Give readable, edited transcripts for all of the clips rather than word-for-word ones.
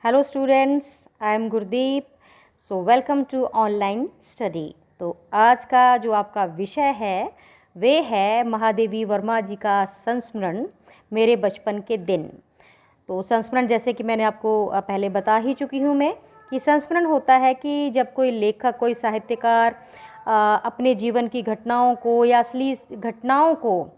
Hello students, I am Gurdeep. So welcome to online study. तो आज का जो आपका विषय है वे है महादेवी वर्मा जी का संस्मरण मेरे बचपन के दिन। तो संस्मरण जैसे कि मैंने आपको पहले बता ही चुकी हूँ मैं कि संस्मरण होता है कि जब कोई लेखक, कोई साहित्यकार अपने जीवन की घटनाओं को या असली घटनाओं को,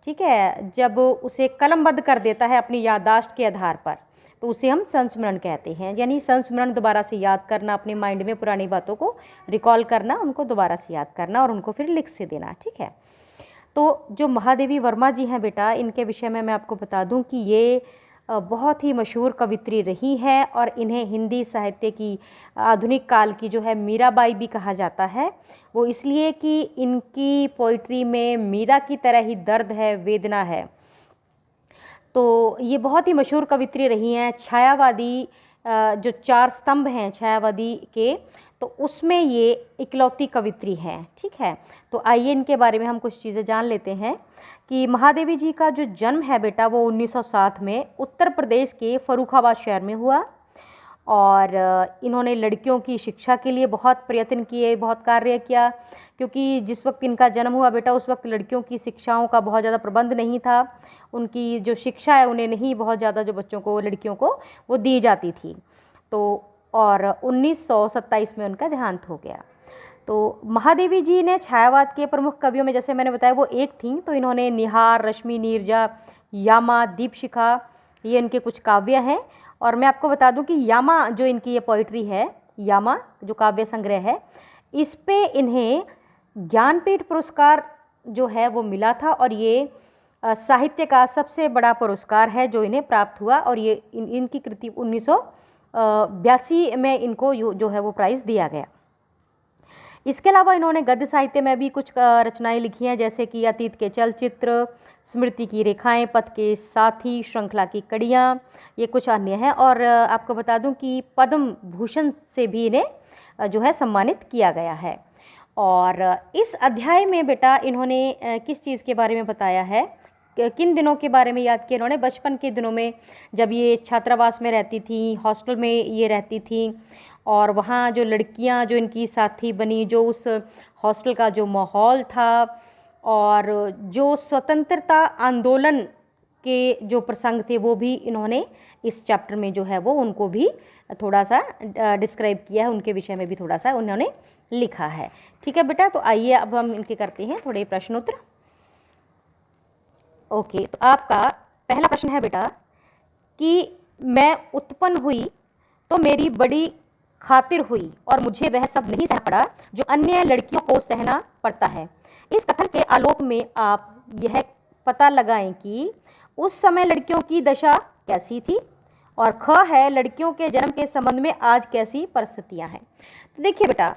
ठीक है, जब उसे कलमबद्ध कर देता है अपनी याददाश्त के आधार पर, तो उसे हम संस्मरण कहते हैं। यानी संस्मरण दोबारा से याद करना, अपने माइंड में पुरानी बातों को रिकॉल करना, उनको दोबारा से याद करना और उनको फिर लिख से देना। ठीक है, तो जो महादेवी वर्मा जी हैं बेटा, इनके विषय में मैं आपको बता दूं कि ये बहुत ही मशहूर कवित्री रही हैं और इन्हें हिंदी साहित्य की आधुनिक काल की जो है मीराबाई भी कहा जाता है। वो इसलिए कि इनकी पोइट्री में मीरा की तरह ही दर्द है, वेदना है। तो ये बहुत ही मशहूर कवित्री रही हैं। छायावादी जो चार स्तंभ हैं छायावादी के, तो उसमें ये इकलौती कवित्री है। ठीक है, तो आइए इनके बारे में हम कुछ चीज़ें जान लेते हैं कि महादेवी जी का जो जन्म है बेटा वो 1907 में उत्तर प्रदेश के फर्रुखाबाद शहर में हुआ। और इन्होंने लड़कियों की शिक्षा के लिए बहुत प्रयत्न किए, बहुत कार्य किया, क्योंकि जिस वक्त इनका जन्म हुआ बेटा उस वक्त लड़कियों की शिक्षाओं का बहुत ज़्यादा प्रबंध नहीं था। उनकी जो शिक्षा है उन्हें नहीं बहुत ज़्यादा जो बच्चों को, लड़कियों को वो दी जाती थी। तो और 1927 में उनका देहांत हो गया। तो महादेवी जी ने छायावाद के प्रमुख कवियों में, जैसे मैंने बताया, वो एक थी। तो इन्होंने निहार, रश्मि नीरजा, यामा, दीपशिखा, ये इनके कुछ काव्य हैं। और मैं आपको बता दूं कि यामा जो इनकी ये पोइट्री है, यामा जो काव्य संग्रह है, इस पे इन्हें ज्ञानपीठ पुरस्कार जो है वो मिला था। और ये साहित्य का सबसे बड़ा पुरस्कार है जो इन्हें प्राप्त हुआ। और ये इनकी कृति 1982 में इनको जो है वो प्राइज़ दिया गया। इसके अलावा इन्होंने गद्य साहित्य में भी कुछ रचनाएं लिखी हैं, जैसे कि अतीत के चलचित्र, स्मृति की रेखाएं, पथ के साथी, श्रृंखला की कड़ियाँ, ये कुछ अन्य हैं। और आपको बता दूं कि पद्म भूषण से भी इन्हें जो है सम्मानित किया गया है। और इस अध्याय में बेटा इन्होंने किस चीज़ के बारे में बताया है, किन दिनों के बारे में याद किया इन्होंने? बचपन के दिनों में जब ये छात्रावास में रहती थी, हॉस्टल में ये रहती थी, और वहाँ जो लड़कियाँ जो इनकी साथी बनी, जो उस हॉस्टल का जो माहौल था, और जो स्वतंत्रता आंदोलन के जो प्रसंग थे वो भी इन्होंने इस चैप्टर में जो है वो उनको भी थोड़ा सा डिस्क्राइब किया है, उनके विषय में भी थोड़ा सा उन्होंने लिखा है। ठीक है बेटा, तो आइए अब हम इनके करते हैं थोड़े प्रश्नोत्तर। ओके, तो आपका पहला प्रश्न है बेटा कि मैं उत्पन्न हुई तो मेरी बड़ी खातिर हुई और मुझे वह सब नहीं सह पड़ा जो अन्य लड़कियों को सहना पड़ता है। इस कथन के आलोक में आप यह पता लगाएं कि उस समय लड़कियों की दशा कैसी थी, और ख है लड़कियों के जन्म के संबंध में आज कैसी परिस्थितियां हैं। तो देखिए बेटा,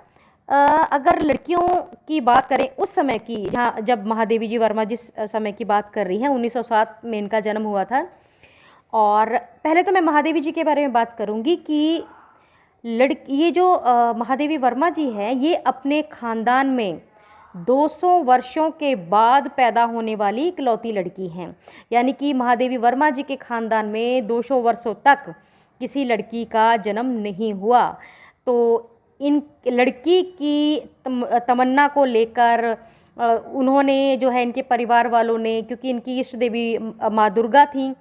अगर लड़कियों की बात करें उस समय की, जहाँ जब महादेवी जी वर्मा जिस समय की बात कर रही हैं, 1907 में इनका जन्म हुआ था। और पहले तो मैं महादेवी जी के बारे में बात करूँगी कि ये जो महादेवी वर्मा जी हैं, ये अपने खानदान में 200 वर्षों के बाद पैदा होने वाली इकलौती लड़की हैं। यानी कि महादेवी वर्मा जी के खानदान में 200 वर्षों तक किसी लड़की का जन्म नहीं हुआ। तो इन लड़की की तमन्ना को लेकर उन्होंने जो है, इनके परिवार वालों ने, क्योंकि इनकी इष्ट देवी माँ दुर्गा थी,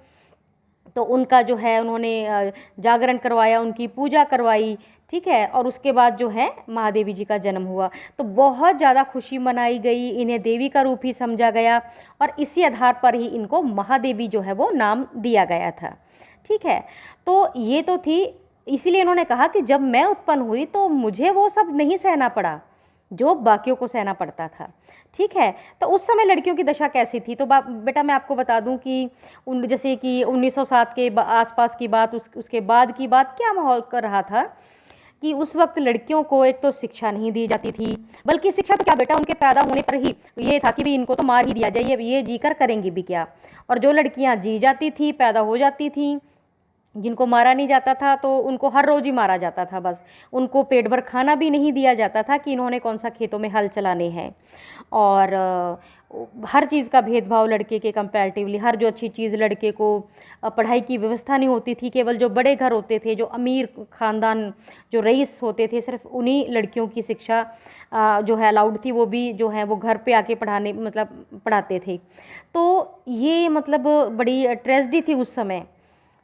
तो उनका जो है उन्होंने जागरण करवाया, उनकी पूजा करवाई। ठीक है, और उसके बाद जो है महादेवी जी का जन्म हुआ, तो बहुत ज़्यादा खुशी मनाई गई, इन्हें देवी का रूप ही समझा गया, और इसी आधार पर ही इनको महादेवी जो है वो नाम दिया गया था। ठीक है, तो ये तो थी, इसीलिए इन्होंने कहा कि जब मैं उत्पन्न हुई तो मुझे वो सब नहीं सहना पड़ा जो बाकियों को सहना पड़ता था। ठीक है, तो उस समय लड़कियों की दशा कैसी थी? तो बेटा मैं आपको बता दूं कि जैसे कि 1907 के आसपास की बात, उसके बाद की बात, क्या माहौल कर रहा था कि उस वक्त लड़कियों को एक तो शिक्षा नहीं दी जाती थी, बल्कि शिक्षा तो क्या बेटा, उनके पैदा होने पर ही ये था कि भी इनको तो मार ही दिया जाए, ये जी कर करेंगी भी क्या। और जो लड़कियां जी जाती थी, पैदा हो जाती थी, जिनको मारा नहीं जाता था तो उनको हर रोज़ ही मारा जाता था, बस उनको पेट भर खाना भी नहीं दिया जाता था कि इन्होंने कौन सा खेतों में हल चलाने हैं। और हर चीज़ का भेदभाव लड़के के कंपैरेटिवली, हर जो अच्छी चीज़ लड़के को, पढ़ाई की व्यवस्था नहीं होती थी, केवल जो बड़े घर होते थे, जो अमीर ख़ानदान, जो रईस होते थे, सिर्फ उन्हीं लड़कियों की शिक्षा जो है अलाउड थी, वो भी जो है वो घर पे आके पढ़ाने मतलब पढ़ाते थे। तो ये मतलब बड़ी ट्रेजेडी थी उस समय,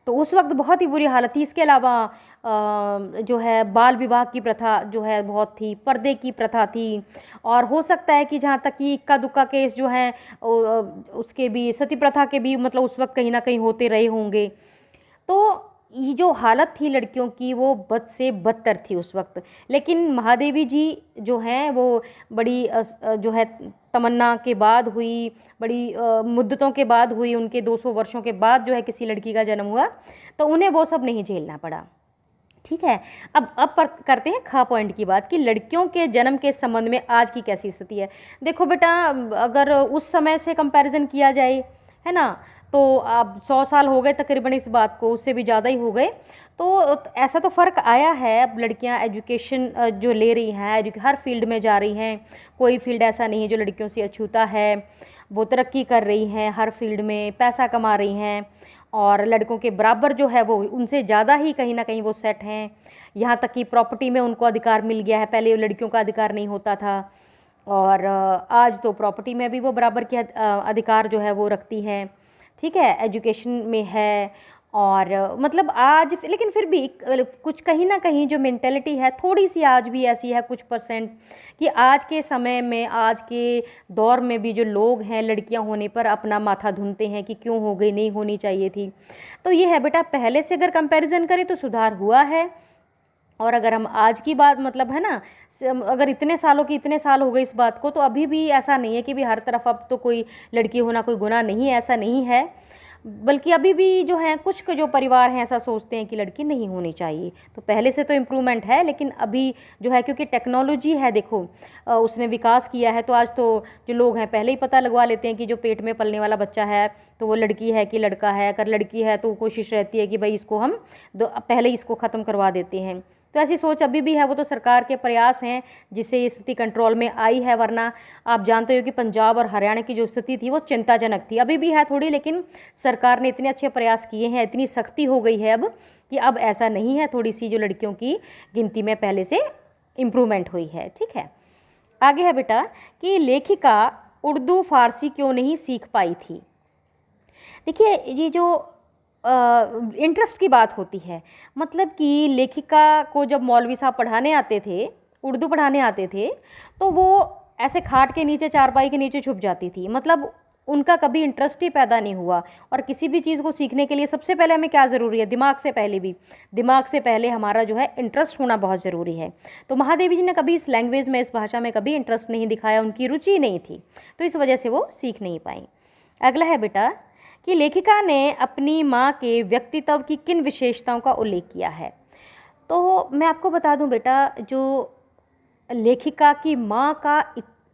तो उस वक्त बहुत ही बुरी हालत थी। इसके अलावा जो है बाल विवाह की प्रथा जो है बहुत थी, पर्दे की प्रथा थी, और हो सकता है कि जहाँ तक कि इक्का दुक्का केस जो हैं उसके भी, सती प्रथा के भी मतलब उस वक्त कहीं ना कहीं होते रहे होंगे। तो ये जो हालत थी लड़कियों की वो बद से बदतर थी उस वक्त। लेकिन महादेवी जी जो हैं वो बड़ी जो है तमन्ना के बाद हुई, बड़ी मुद्दतों के बाद हुई, उनके 200 वर्षों के बाद जो है किसी लड़की का जन्म हुआ, तो उन्हें वो सब नहीं झेलना पड़ा। ठीक है, अब करते हैं खा पॉइंट की बात कि लड़कियों के जन्म के संबंध में आज की कैसी स्थिति है। देखो बेटा, अगर उस समय से कंपैरिजन किया जाए, है ना, तो अब 100 साल हो गए तकरीबन इस बात को, उससे भी ज़्यादा ही हो गए। तो ऐसा तो फ़र्क आया है। अब लड़कियां एजुकेशन जो ले रही हैं, हर फील्ड में जा रही हैं, कोई फील्ड ऐसा नहीं है जो लड़कियों से अछूता है। वो तरक्की कर रही हैं, हर फील्ड में पैसा कमा रही हैं, और लड़कों के बराबर जो है वो उनसे ज़्यादा ही कहीं ना कहीं वो सेट हैं। यहाँ तक कि प्रॉपर्टी में उनको अधिकार मिल गया है, पहले लड़कियों का अधिकार नहीं होता था, और आज तो प्रॉपर्टी में भी वो बराबर के अधिकार जो है वो रखती हैं। ठीक है, एजुकेशन में है, और मतलब आज, लेकिन फिर भी कुछ कहीं ना कहीं जो मेंटेलिटी है थोड़ी सी आज भी ऐसी है, कुछ परसेंट, कि आज के समय में, आज के दौर में भी जो लोग हैं लड़कियां होने पर अपना माथा धुनते हैं कि क्यों हो गई, नहीं होनी चाहिए थी। तो ये है बेटा, पहले से अगर कंपैरिजन करें तो सुधार हुआ है। और अगर हम आज की बात मतलब है ना, अगर इतने साल हो गए इस बात को, तो अभी भी ऐसा नहीं है कि भी हर तरफ अब तो कोई लड़की होना कोई गुनाह नहीं है, ऐसा नहीं है। बल्कि अभी भी जो हैं कुछ जो परिवार हैं ऐसा सोचते हैं कि लड़की नहीं होनी चाहिए। तो पहले से तो इम्प्रूवमेंट है, लेकिन अभी जो है क्योंकि टेक्नोलॉजी है, देखो उसने विकास किया है, तो आज तो जो लोग हैं पहले ही पता लगवा लेते हैं कि जो पेट में पलने वाला बच्चा है तो वो लड़की है कि लड़का है। अगर लड़की है तो कोशिश रहती है कि भाई इसको हम पहले ही इसको ख़त्म करवा देते हैं। तो ऐसी सोच अभी भी है, वो तो सरकार के प्रयास हैं जिससे ये स्थिति कंट्रोल में आई है, वरना आप जानते हो कि पंजाब और हरियाणा की जो स्थिति थी वो चिंताजनक थी। अभी भी है थोड़ी, लेकिन सरकार ने इतने अच्छे प्रयास किए हैं, इतनी सख्ती हो गई है अब कि अब ऐसा नहीं है, थोड़ी सी जो लड़कियों की गिनती में पहले से इम्प्रूवमेंट हुई है। ठीक है, आगे है बेटा कि लेखिका उर्दू फारसी क्यों नहीं सीख पाई थी। देखिए, ये जो इंटरेस्ट की बात होती है, मतलब कि लेखिका को जब मौलवी साहब पढ़ाने आते थे, उर्दू पढ़ाने आते थे, तो वो ऐसे खाट के नीचे, चारपाई के नीचे छुप जाती थी। मतलब उनका कभी इंटरेस्ट ही पैदा नहीं हुआ। और किसी भी चीज़ को सीखने के लिए सबसे पहले हमें क्या ज़रूरी है, दिमाग से पहले हमारा जो है इंटरेस्ट होना बहुत ज़रूरी है। तो महादेवी जी ने कभी इस लैंग्वेज में, इस भाषा में कभी इंटरेस्ट नहीं दिखाया, उनकी रुचि नहीं थी, तो इस वजह से वो सीख नहीं पाई। अगला है बेटा कि लेखिका ने अपनी माँ के व्यक्तित्व की किन विशेषताओं का उल्लेख किया है। तो मैं आपको बता दूं बेटा, जो लेखिका की माँ का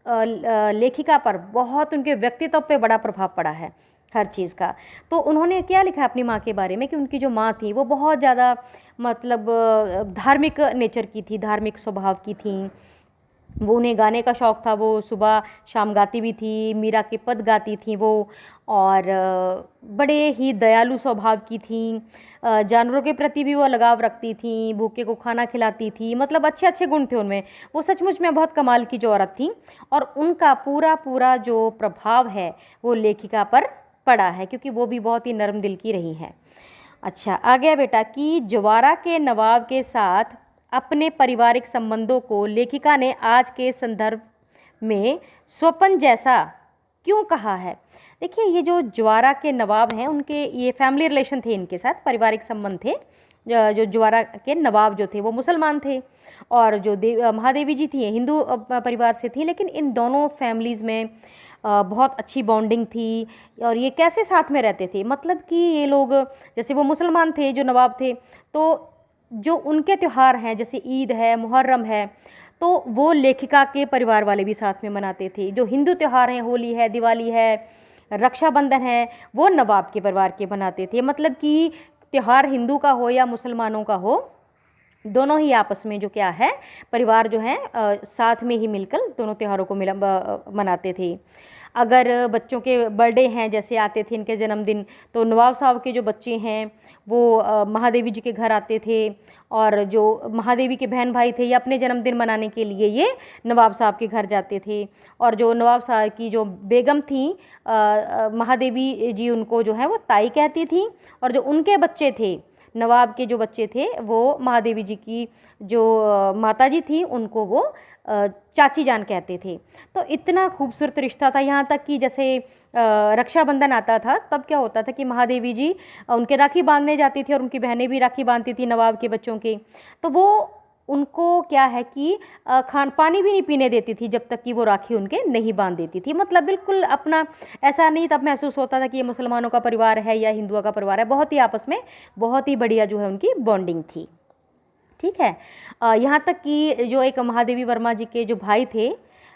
लेखिका पर बहुत, उनके व्यक्तित्व पे बड़ा प्रभाव पड़ा है हर चीज़ का। तो उन्होंने क्या लिखा है अपनी माँ के बारे में कि उनकी जो माँ थी वो बहुत ज़्यादा मतलब धार्मिक नेचर की थी, धार्मिक स्वभाव की थी। वो, उन्हें गाने का शौक़ था, वो सुबह शाम गाती भी थी, मीरा के पद गाती थी वो, और बड़े ही दयालु स्वभाव की थी। जानवरों के प्रति भी वो लगाव रखती थी, भूखे को खाना खिलाती थी, मतलब अच्छे अच्छे गुण थे उनमें। वो सचमुच में बहुत कमाल की जो औरत थी, और उनका पूरा पूरा जो प्रभाव है वो लेखिका पर पड़ा है, क्योंकि वो भी बहुत ही नरम दिल की रही हैं। अच्छा, आ गया बेटा कि जवारा के नवाब के साथ अपने पारिवारिक संबंधों को लेखिका ने आज के संदर्भ में स्वप्न जैसा क्यों कहा है। देखिए, ये जो ज्वारा के नवाब हैं, उनके ये फैमिली रिलेशन थे, इनके साथ पारिवारिक संबंध थे। जो ज्वारा के नवाब जो थे वो मुसलमान थे, और जो महादेवी जी थी हिंदू परिवार से थी, लेकिन इन दोनों फैमिलीज़ में बहुत अच्छी बॉन्डिंग थी। और ये कैसे साथ में रहते थे, मतलब कि ये लोग, जैसे वो मुसलमान थे जो नवाब थे, तो जो उनके त्यौहार हैं जैसे ईद है, मुहर्रम है, तो वो लेखिका के परिवार वाले भी साथ में मनाते थे। जो हिंदू त्यौहार हैं, होली है, दिवाली है, रक्षाबंधन है, वो नवाब के परिवार के बनाते थे। मतलब कि त्यौहार हिंदू का हो या मुसलमानों का हो, दोनों ही आपस में जो क्या है, परिवार जो है साथ में ही मिलकर दोनों त्योहारों को मनाते थे। अगर बच्चों के बर्थडे हैं, जैसे आते थे इनके जन्मदिन, तो नवाब साहब के जो बच्चे हैं वो महादेवी जी के घर आते थे, और जो महादेवी के बहन भाई थे ये अपने जन्मदिन मनाने के लिए ये नवाब साहब के घर जाते थे। और जो नवाब साहब की जो बेगम थी महादेवी जी, उनको जो है वो ताई कहती थी, और जो उनके बच्चे थे, नवाब के जो बच्चे थे, वो महादेवी जी की जो माता जी थी उनको वो चाची जान कहते थे। तो इतना खूबसूरत रिश्ता था, यहाँ तक कि जैसे रक्षाबंधन आता था तब क्या होता था कि महादेवी जी उनके राखी बांधने जाती थी, और उनकी बहनें भी राखी बांधती थी नवाब के बच्चों के। तो वो उनको क्या है कि खान पानी भी नहीं पीने देती थी जब तक कि वो राखी उनके नहीं बांध देती थी। मतलब बिल्कुल अपना, ऐसा नहीं तब महसूस होता था कि ये मुसलमानों का परिवार है या हिंदुओं का परिवार है। बहुत ही आपस में बहुत ही बढ़िया जो है उनकी बॉन्डिंग थी। ठीक है, यहाँ तक कि जो एक महादेवी वर्मा जी के जो भाई थे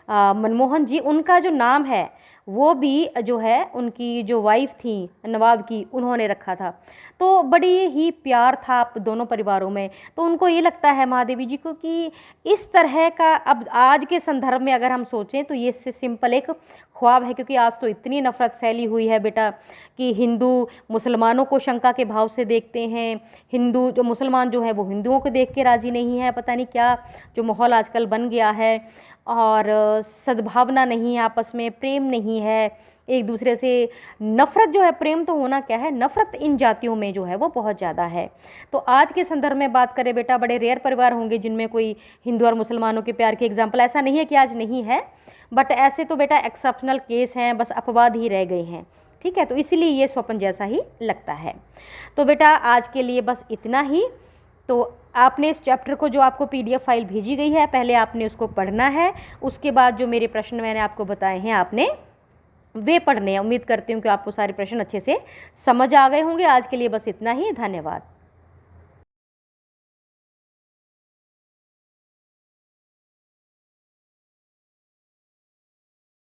मनमोहन जी, उनका जो नाम है वो भी जो है उनकी जो वाइफ थी नवाब की, उन्होंने रखा था। तो बड़ी ही प्यार था आप दोनों परिवारों में। तो उनको ये लगता है महादेवी जी को कि इस तरह का, अब आज के संदर्भ में अगर हम सोचें तो ये सिंपल एक ख्वाब है, क्योंकि आज तो इतनी नफ़रत फैली हुई है बेटा कि हिंदू मुसलमानों को शंका के भाव से देखते हैं, हिंदू जो मुसलमान जो है वो हिंदुओं को देख के राज़ी नहीं है। पता नहीं क्या जो माहौल आजकल बन गया है, और सद्भावना नहीं है, आपस में प्रेम नहीं है, एक दूसरे से नफ़रत जो है, प्रेम तो होना क्या है, नफ़रत इन जातियों में जो है वो बहुत ज़्यादा है। तो आज के संदर्भ में बात करें बेटा, बड़े रेयर परिवार होंगे जिनमें कोई हिंदू और मुसलमानों के प्यार के एग्जाम्पल, ऐसा नहीं है कि आज नहीं है, बट ऐसे तो बेटा एक्सेप्शनल केस हैं, बस अपवाद ही रह गए हैं। ठीक है, तो इसीलिए ये स्वप्न जैसा ही लगता है। तो बेटा आज के लिए बस इतना ही। तो आपने इस चैप्टर को, जो आपको PDF फाइल भेजी गई है, पहले आपने उसको पढ़ना है, उसके बाद जो मेरे प्रश्न मैंने आपको बताए हैं आपने वे पढ़ने हैं। उम्मीद करती हूँ कि आपको सारे प्रश्न अच्छे से समझ आ गए होंगे। आज के लिए बस इतना ही, धन्यवाद।